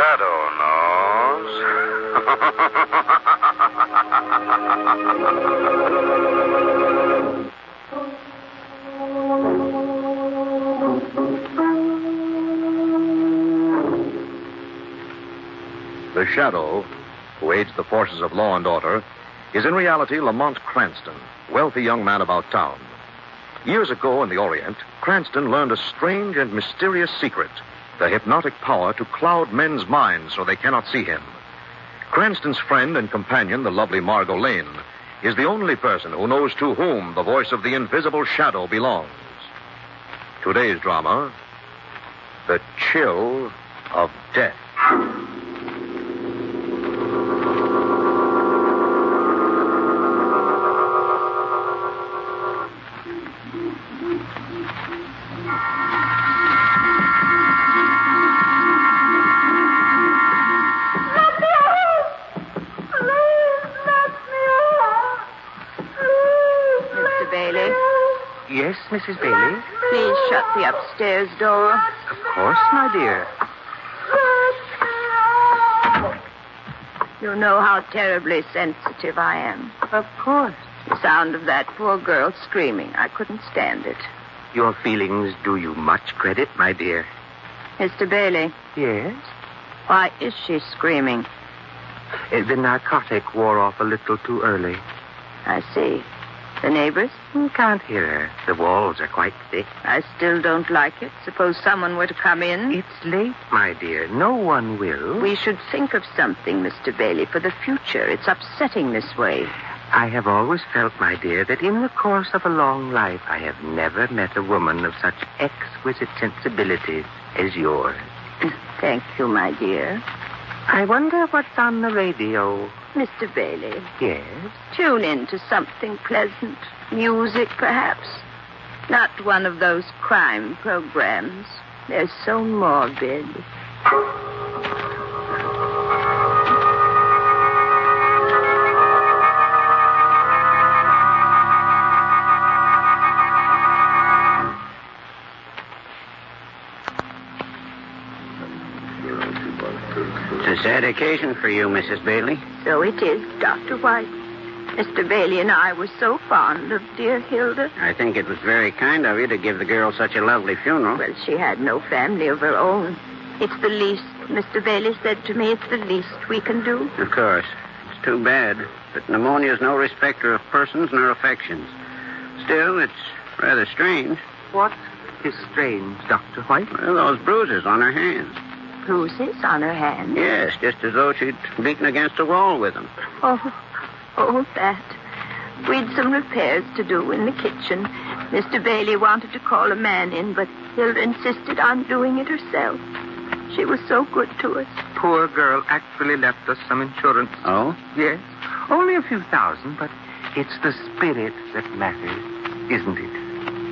shadow knows. The shadow, who aids the forces of law and order, is in reality Lamont Cranston, wealthy young man about town. Years ago in the Orient, Cranston learned a strange and mysterious secret, the hypnotic power to cloud men's minds so they cannot see him. Cranston's friend and companion, the lovely Margot Lane, is the only person who knows to whom the voice of the invisible shadow belongs. Today's drama, The Chill of Death. Yes, Mrs. Bailey? Please shut the upstairs door. Of course, my dear. You know how terribly sensitive I am. Of course. The sound of that poor girl screaming, I couldn't stand it. Your feelings do you much credit, my dear. Mr. Bailey. Yes? Why is she screaming? The narcotic wore off a little too early. I see. The neighbors? You can't hear her. The walls are quite thick. I still don't like it. Suppose someone were to come in. It's late, my dear. No one will. We should think of something, Mr. Bailey, for the future. It's upsetting this way. I have always felt, my dear, that in the course of a long life, I have never met a woman of such exquisite sensibility as yours. Thank you, my dear. I wonder what's on the radio. Mr. Bailey. Yes? Tune in to something pleasant. Music, perhaps. Not one of those crime programs. They're so morbid. It's a sad occasion for you, Mrs. Bailey. So it is, Dr. White. Mr. Bailey and I were so fond of dear Hilda. I think it was very kind of you to give the girl such a lovely funeral. Well, she had no family of her own. It's the least, Mr. Bailey said to me, it's the least we can do. Of course. It's too bad. But pneumonia's no respecter of persons nor affections. Still, it's rather strange. What is strange, Dr. White? Well, those bruises on her hands. Bruises on her hands? Yes, just as though she'd beaten against a wall with them. Oh, that. We'd some repairs to do in the kitchen. Mr. Bailey wanted to call a man in, but Hilda insisted on doing it herself. She was so good to us. Poor girl actually left us some insurance. Oh? Yes. Only a few thousand, but it's the spirit that matters, isn't it?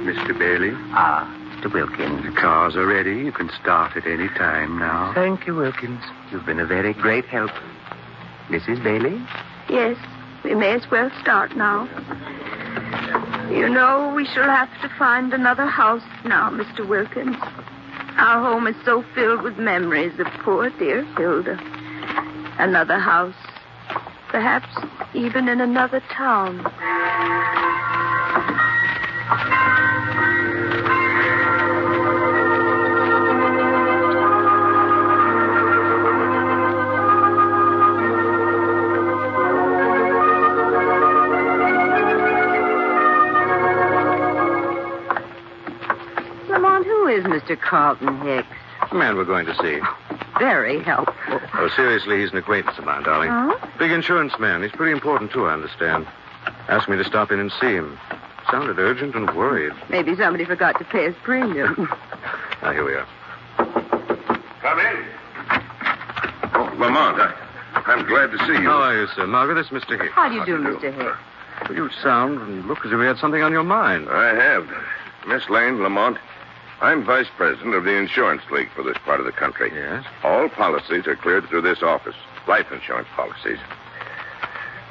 Mr. Bailey? Ah, Mr. Wilkins. The cars are ready. You can start at any time now. Thank you, Wilkins. You've been a very great help. Mrs. Bailey? Yes, we may as well start now. You know, we shall have to find another house now, Mr. Wilkins. Our home is so filled with memories of poor dear Hilda. Another house. Perhaps even in another town. Is Mr. Carlton Hicks? The man we're going to see. Very helpful. Oh, seriously, he's an acquaintance of mine, darling. Huh? Big insurance man. He's pretty important, too, I understand. Asked me to stop in and see him. Sounded urgent and worried. Maybe somebody forgot to pay his premium. Now, here we are. Come in. Oh, Lamont, I'm glad to see you. How are you, sir? Margaret, this is Mr. Hicks. How do you do, Mr. Hicks? Well, you sound and look as if you had something on your mind. I have. Miss Lane, Lamont, I'm vice president of the insurance league for this part of the country. Yes? All policies are cleared through this office. Life insurance policies.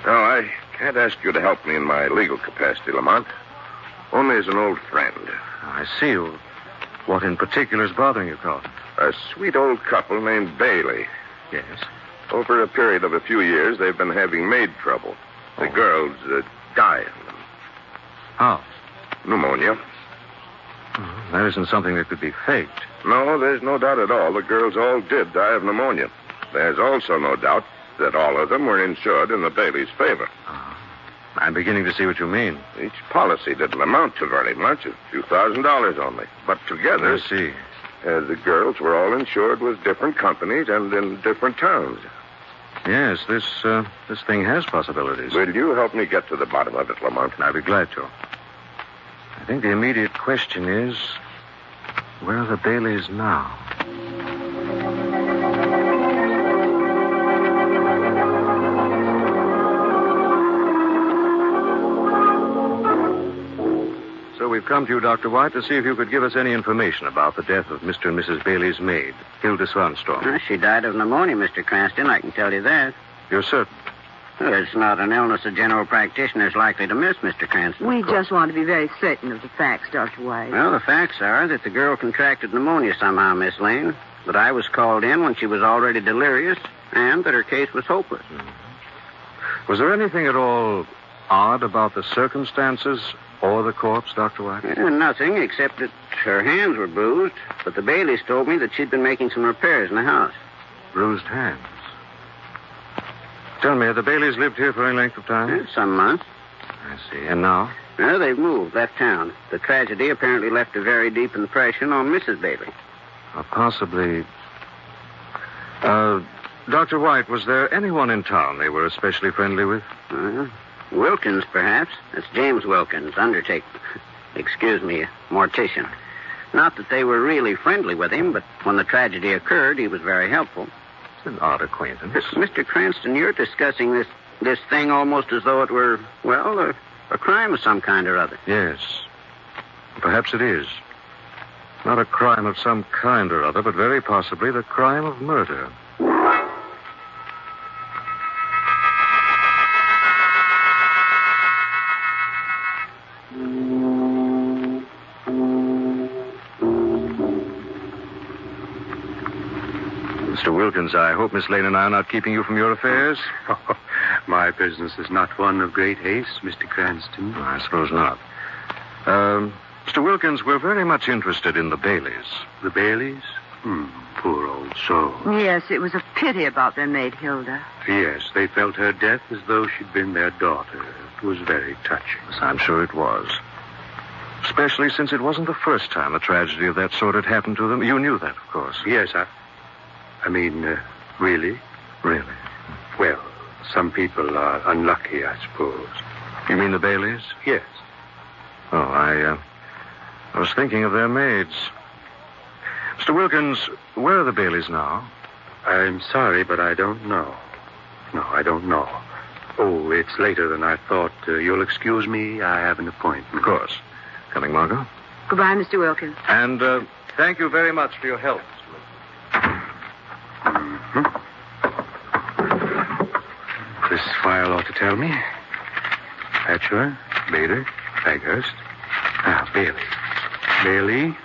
No, I can't ask you to help me in my legal capacity, Lamont. Only as an old friend. I see you. What in particular is bothering you, Carl? A sweet old couple named Bailey. Yes. Over a period of a few years, they've been having maid trouble. The girls die of them. How? Pneumonia. That isn't something that could be faked. No, there's no doubt at all. The girls all did die of pneumonia. There's also no doubt that all of them were insured in the Bailey's favor. I'm beginning to see what you mean. Each policy didn't amount to very much, a few $1,000s only. But together, I see. The girls were all insured with different companies and in different towns. Yes, this thing has possibilities. Will you help me get to the bottom of it, Lamont? I'd be glad to. I think the immediate question is, where are the Baileys now? So we've come to you, Dr. White, to see if you could give us any information about the death of Mr. and Mrs. Bailey's maid, Hilda Swanstorm. She died of pneumonia, Mr. Cranston, I can tell you that. You're certain? Well, it's not an illness a general practitioner's likely to miss, Mr. Cranston. We just want to be very certain of the facts, Dr. White. Well, the facts are that the girl contracted pneumonia somehow, Miss Lane, that I was called in when she was already delirious, and that her case was hopeless. Was there anything at all odd about the circumstances or the corpse, Dr. White? Nothing, except that her hands were bruised, but the Baileys told me that she'd been making some repairs in the house. Bruised hands. Tell me, have the Baileys lived here for any length of time? Some months. I see. And now? Well, they've moved, left town. The tragedy apparently left a very deep impression on Mrs. Bailey. Possibly. Dr. White, was there anyone in town they were especially friendly with? Wilkins, perhaps. That's James Wilkins, undertaker. Excuse me, mortician. Not that they were really friendly with him, but when the tragedy occurred, he was very helpful. It's an odd acquaintance. Mr. Cranston, you're discussing this thing almost as though it were, well, a crime of some kind or other. Yes. Perhaps it is. Not a crime of some kind or other, but very possibly the crime of murder. Mr. Wilkins, I hope Miss Lane and I are not keeping you from your affairs. My business is not one of great haste, Mr. Cranston. I suppose not. Mr. Wilkins, we're very much interested in the Baileys. The Baileys? Poor old soul. Yes, it was a pity about their maid, Hilda. Yes, they felt her death as though she'd been their daughter. It was very touching. Yes, I'm sure it was. Especially since it wasn't the first time a tragedy of that sort had happened to them. You knew that, of course. Yes, I mean, really? Really? Well, some people are unlucky, I suppose. You mean the Baileys? Yes. Oh, I was thinking of their maids. Mr. Wilkins, where are the Baileys now? I'm sorry, but I don't know. No, I don't know. Oh, it's later than I thought. You'll excuse me. I have an appointment. Of course. Coming, Margot? Goodbye, Mr. Wilkins. And thank you very much for your help, Mr. Wilkins. This file ought to tell me. Hatcher, Bader, Baghurst. Bailey. Bailey,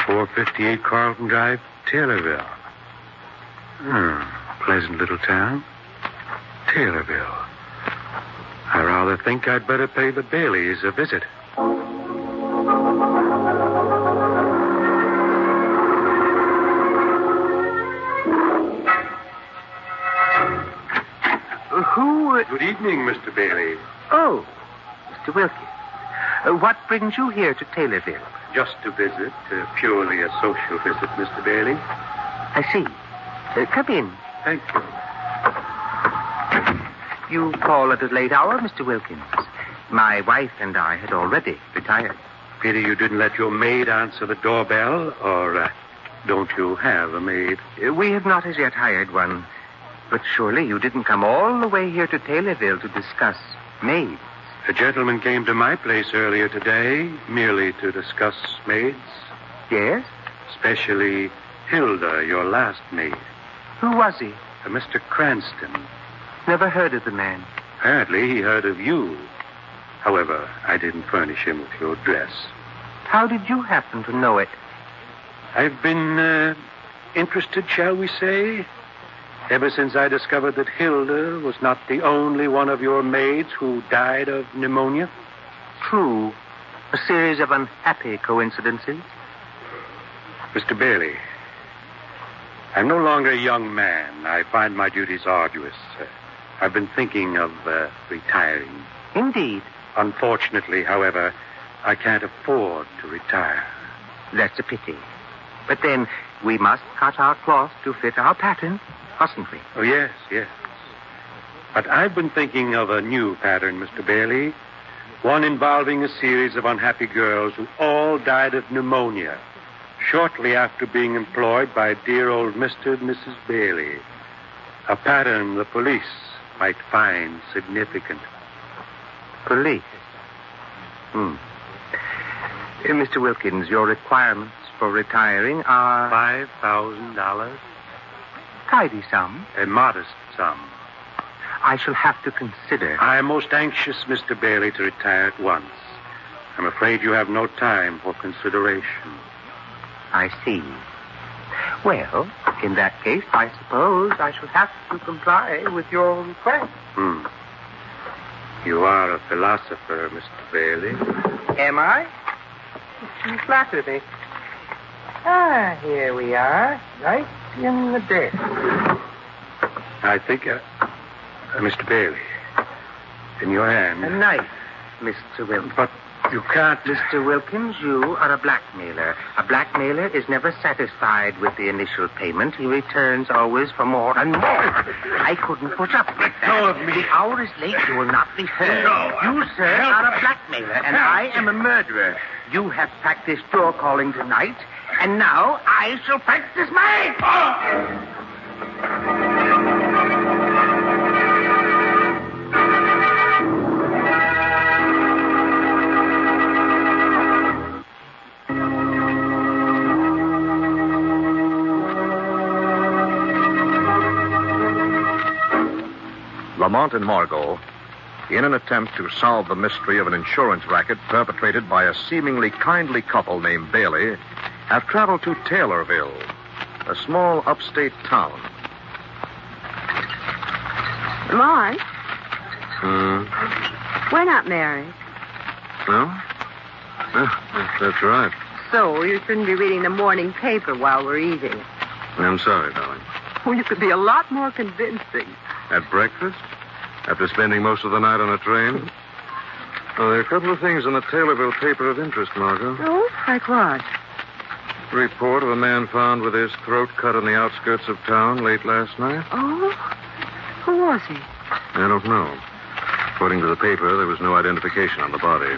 458 Carlton Drive, Taylorville. Pleasant little town. Taylorville. I rather think I'd better pay the Baileys a visit. Good evening, Mr. Bailey. Oh, Mr. Wilkins. What brings you here to Taylorville? Just a visit, purely a social visit, Mr. Bailey. I see. Come in. Thank you. You call at a late hour, Mr. Wilkins. My wife and I had already retired. Pity you didn't let your maid answer the doorbell, or don't you have a maid? We have not as yet hired one. But surely you didn't come all the way here to Taylorville to discuss maids. A gentleman came to my place earlier today, merely to discuss maids. Yes? Especially Hilda, your last maid. Who was he? Mr. Cranston. Never heard of the man. Apparently he heard of you. However, I didn't furnish him with your address. How did you happen to know it? I've been interested, shall we say, Ever since I discovered that Hilda was not the only one of your maids who died of pneumonia? True. A series of unhappy coincidences. Mr. Bailey, I'm no longer a young man. I find my duties arduous. I've been thinking of retiring. Indeed. Unfortunately, however, I can't afford to retire. That's a pity. But then, we must cut our cloth to fit our pattern, mustn't we? Oh, yes. But I've been thinking of a new pattern, Mr. Bailey. One involving a series of unhappy girls who all died of pneumonia shortly after being employed by dear old Mr. and Mrs. Bailey. A pattern the police might find significant. Police? Mr. Wilkins, your requirements for retiring are... $5,000? Tidy sum. A modest sum. I shall have to consider. I am most anxious, Mr. Bailey, to retire at once. I'm afraid you have no time for consideration. I see. Well, in that case, I suppose I shall have to comply with your request. You are a philosopher, Mr. Bailey. Am I? You flatter me. Here we are, right in the desk. I think, Mr. Bailey, in your hand. A knife, Mr. Wilkins. But you can't... Mr. Wilkins, you are a blackmailer. A blackmailer is never satisfied with the initial payment. He returns always for more and more. I couldn't put up with that. Let go of me. The hour is late. You will not be heard. No. You, sir, are a blackmailer, and I am a murderer. You have practiced door calling tonight, and now I shall practice mine. Lamont and Margot, in an attempt to solve the mystery of an insurance racket perpetrated by a seemingly kindly couple named Bailey, have traveled to Taylorville, a small upstate town. Lamont, we're not married. No? That's right. So you shouldn't be reading the morning paper while we're eating. I'm sorry, darling. Well, you could be a lot more convincing. At breakfast? After spending most of the night on a train? Oh, there are a couple of things in the Taylorville paper of interest, Margot. Oh, like what? Report of a man found with his throat cut on the outskirts of town late last night. Oh? Who was he? I don't know. According to the paper, there was no identification on the body.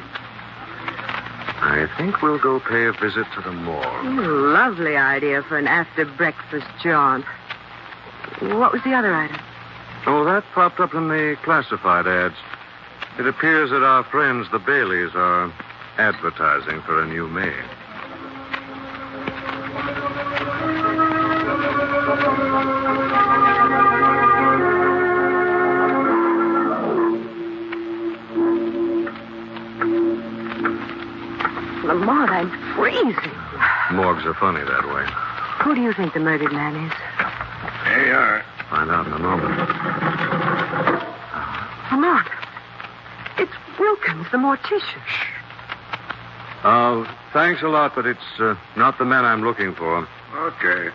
I think we'll go pay a visit to the morgue. Lovely idea for an after-breakfast jaunt. What was the other item? Oh, that popped up in the classified ads. It appears that our friends, the Baileys, are advertising for a new maid. Lamont, I'm freezing. Morgues are funny that way. Who do you think the murdered man is? There you are. Find out in a moment. Lamont, it's Wilkins, the mortician. Thanks a lot, but it's not the man I'm looking for. Okay.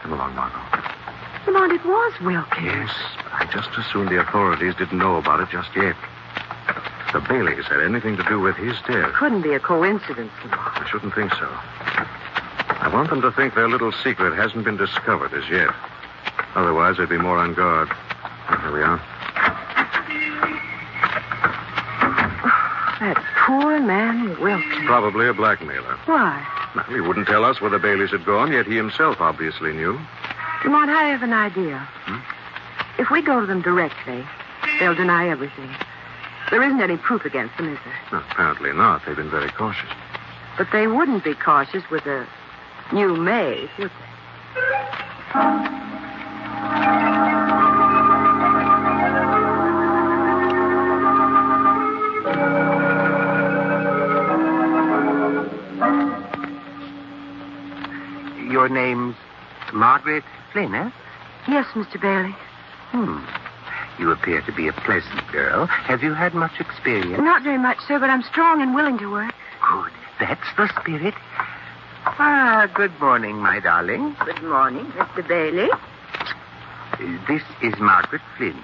Come along, Margot. Lamont, it was Wilkins. Yes, but I just assumed the authorities didn't know about it just yet. The Baileys had anything to do with his death. Couldn't be a coincidence, Lamont. I shouldn't think so. I want them to think their little secret hasn't been discovered as yet. Otherwise, they'd be more on guard. Oh, here we are. That poor man, Wilkins. Probably a blackmailer. Why? Now, he wouldn't tell us where the Baileys had gone, yet he himself obviously knew. Lamont, I have an idea. If we go to them directly, they'll deny everything. There isn't any proof against them, is there? No, apparently not. They've been very cautious. But they wouldn't be cautious with a new maid, would they? Your name's Margaret Flynn, eh? Yes, Mr. Bailey. You appear to be a pleasant girl. Have you had much experience? Not very much, sir, but I'm strong and willing to work. Good. That's the spirit. Good morning, my darling. Good morning, Mr. Bailey. This is Margaret Flynn.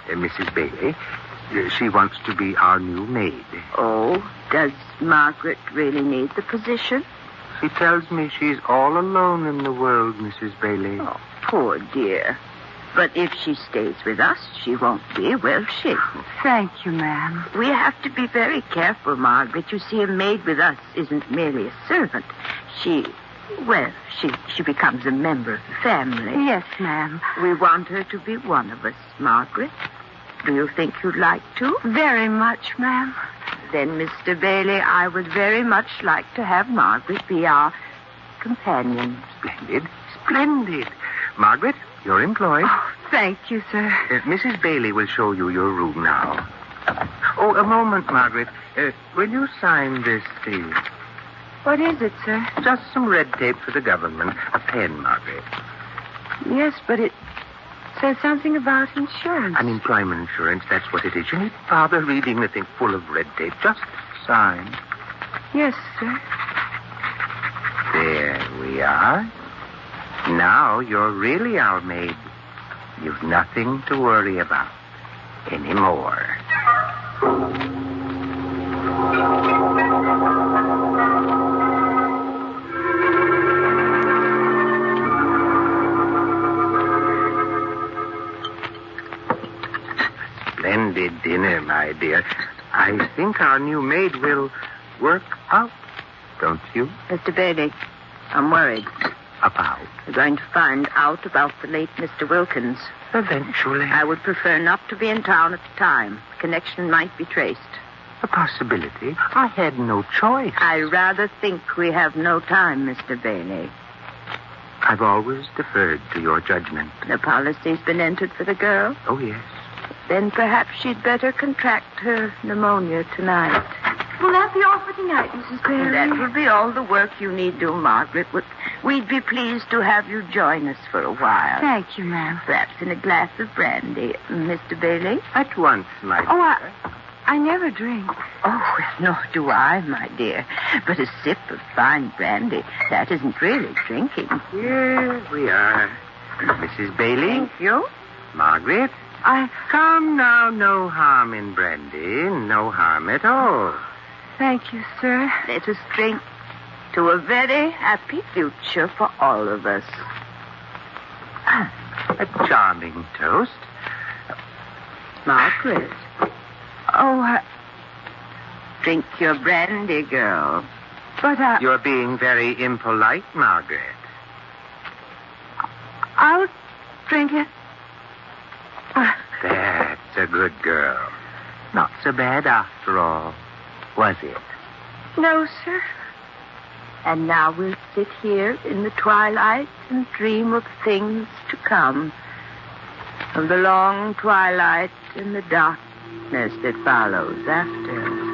Mrs. Bailey. She wants to be our new maid. Oh, does Margaret really need the position? She tells me she's all alone in the world, Mrs. Bailey. Oh, poor dear. But if she stays with us, she won't be, will she? Thank you, ma'am. We have to be very careful, Margaret. You see, a maid with us isn't merely a servant. She becomes a member of the family. Yes, ma'am. We want her to be one of us, Margaret. Do you think you'd like to? Very much, ma'am. Then, Mr. Bailey, I would very much like to have Margaret be our companion. Splendid. Splendid. Margaret, you're employed. Oh, thank you, sir. Mrs. Bailey will show you your room now. Oh, a moment, Margaret. Will you sign this thing? What is it, sir? Just some red tape for the government. A pen, Margaret. Yes, but it says something about insurance. Unemployment insurance, that's what it is. You needn't bother reading the thing full of red tape. Just sign. Yes, sir. There we are. Now you're really our maid. You've nothing to worry about anymore. Splendid dinner, my dear. I think our new maid will work out, don't you? Mr. Bailey, I'm worried. About? We're going to find out about the late Mr. Wilkins. Eventually. I would prefer not to be in town at the time. The connection might be traced. A possibility. I had no choice. I rather think we have no time, Mr. Bailey. I've always deferred to your judgment. The policy's been entered for the girl. Oh, yes. Then perhaps she'd better contract her pneumonia tonight. Will that be all for tonight, Mrs. Bailey? That will be all the work you need do, Margaret. We'd be pleased to have you join us for a while. Thank you, ma'am. Perhaps in a glass of brandy, Mr. Bailey? At once, my dear. Oh, I never drink. Oh, well, nor do I, my dear. But a sip of fine brandy, that isn't really drinking. Here we are. Mrs. Bailey? Thank you. Margaret? Come now, no harm in brandy. No harm at all. Thank you, sir. Let us drink to a very happy future for all of us. A charming toast. Margaret. Oh, Drink your brandy, girl. but You're being very impolite, Margaret. I'll drink it. That's a good girl. Not so bad after all, was it? No, sir. And now we'll sit here in the twilight and dream of things to come. Of the long twilight and the darkness that follows after.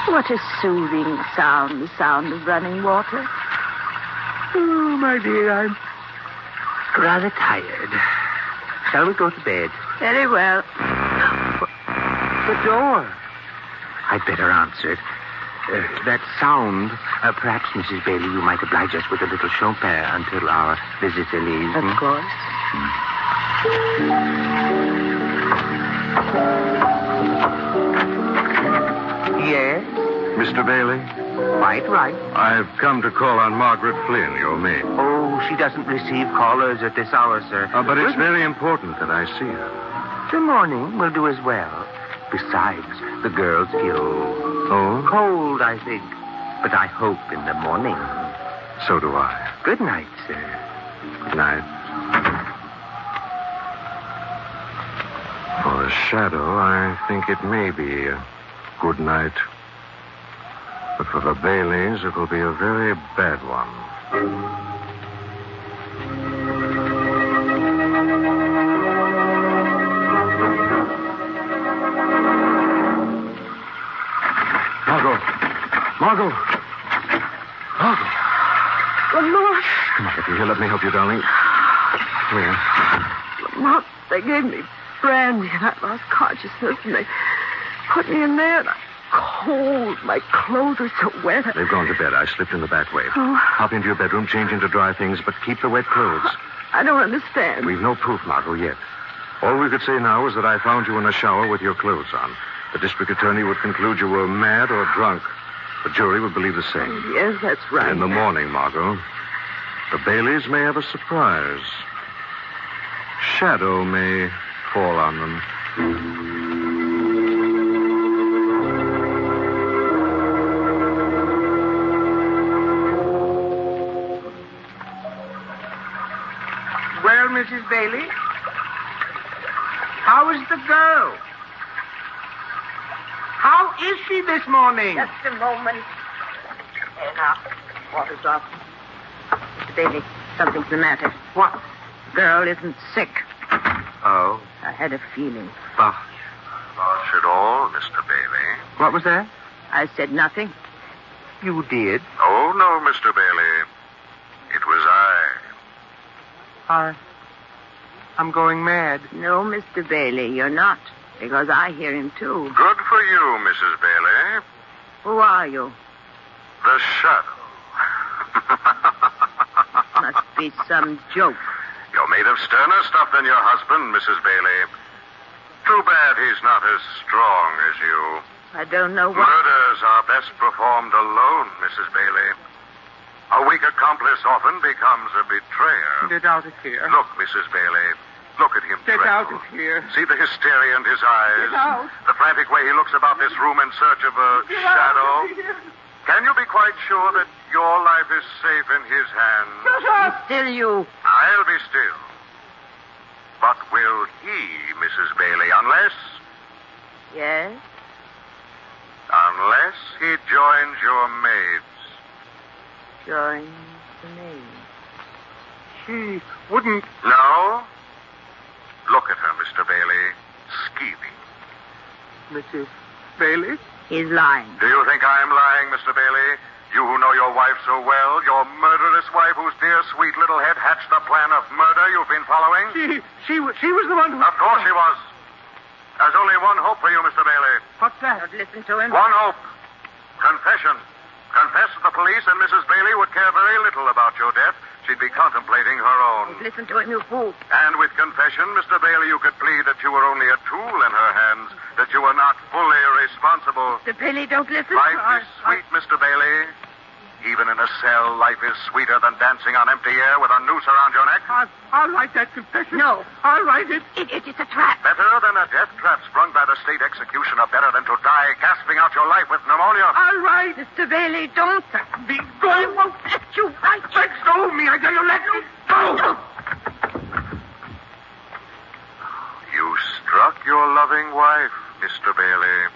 What a soothing sound, the sound of running water. Oh, my dear, I'm rather tired. Shall we go to bed? Very well. The door. I'd better answer it. That sound, perhaps, Mrs. Bailey, you might oblige us with a little Chopin until our visitor leaves. Of course. Yes? Mr. Bailey, Quite right. I've come to call on Margaret Flynn, your maid. Oh, she doesn't receive callers at this hour, sir. But it's very important that I see her. The morning will do as well. Besides, the girl's ill. Oh? Cold, I think. But I hope in the morning. So do I. Good night, sir. Good night. For a shadow, I think it may be a good night. But for the Baileys, it will be a very bad one. Margot! Margot! Lamont! Come on, here. Let me help you, darling. Come here. Lamont, they gave me brandy and I lost consciousness and they put me in there and I'm cold. My clothes are so wet. They've gone to bed. I slipped in the back way. Oh. Hop into your bedroom, change into dry things, but keep the wet clothes. I don't understand. We've no proof, Margot, yet. All we could say now is that I found you in a shower with your clothes on. The district attorney would conclude you were mad or drunk. The jury would believe the same. Yes, that's right. In the morning, Margot, the Baileys may have a surprise. Shadow may fall on them. Well, Mrs. Bailey, how is the girl? How is she this morning? Just a moment. There now. Water's off. Mr. Bailey, something's the matter. What? Girl isn't sick. Oh. I had a feeling. Bah. Not at all, Mr. Bailey. What was that? I said nothing. You did. Oh, no, Mr. Bailey. It was I. I'm going mad. No, Mr. Bailey, you're not. Because I hear him, too. Good for you, Mrs. Bailey. Who are you? The shadow. Must be some joke. You're made of sterner stuff than your husband, Mrs. Bailey. Too bad he's not as strong as you. I don't know what... Murders are best performed alone, Mrs. Bailey. A weak accomplice often becomes a betrayer. Get out of here. Look, Mrs. Bailey. Look at him. Get out dreadful. of here. See the hysteria in his eyes. Get out. The frantic way he looks about this room in search of a Get shadow. out of here. Can you be quite sure that your life is safe in his hands? Shut up. Still you. I'll be still. But will he, Mrs. Bailey, unless Yes? he joins your maids? Join the maid. She wouldn't. No? Look at her, Mr. Bailey. Scheming. Mrs. Bailey? He's lying. Do you think I'm lying, Mr. Bailey? You who know your wife so well, your murderous wife whose dear sweet little head hatched the plan of murder you've been following? She was the one who... Of course she was. There's only one hope for you, Mr. Bailey. What's that? Don't listen to him. One hope. Confession. Confess to the police and Mrs. Bailey would care very little about your death. She'd be contemplating her own. Don't listen to him, you fool. And with confession, Mr. Bailey, you could plead that you were only a tool in her hands, that you were not fully responsible. Mr. Bailey, don't listen. Life is sweet, Mr. Bailey. Even in a cell, life is sweeter than dancing on empty air with a noose around your neck. I'll write that confession. No. I'll write it. It's a trap. Better than a death trap sprung by the state executioner. Better than to die gasping out your life with pneumonia. I'll write. Mr. Bailey, don't. Be go. I won't let you write. Let go of me. I tell you, let me go. You struck your loving wife, Mr. Bailey.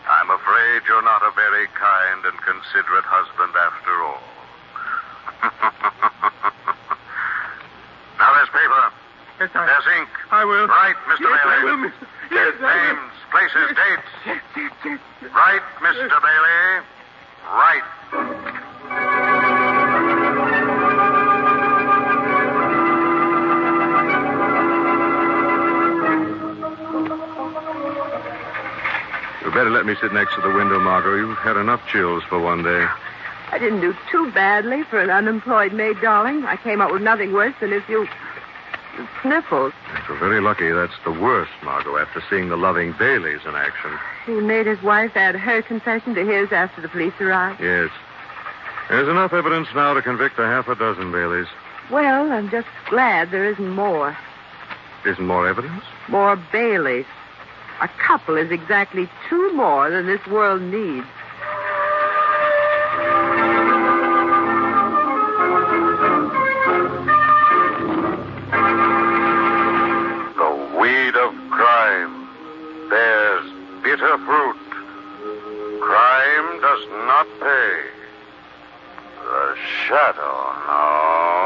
I'm afraid you're not a very kind and considerate husband after all. Now there's paper. Yes, There's ink. I will. Write, Mr. Yes, Bailey. I will, Mr. Yes, I will. Names, places, dates. Yes. Write, Mr. Bailey. Write. You better let me sit next to the window, Margot. You've had enough chills for one day. I didn't do too badly for an unemployed maid, darling. I came up with nothing worse than a few sniffles. If you're very lucky, that's the worst, Margot, after seeing the loving Baileys in action. He made his wife add her confession to his after the police arrived. Yes. There's enough evidence now to convict a half a dozen Baileys. Well, I'm just glad there isn't more. Isn't more evidence? More Baileys. A couple is exactly two more than this world needs. The weed of crime bears bitter fruit. Crime does not pay. The shadow, no.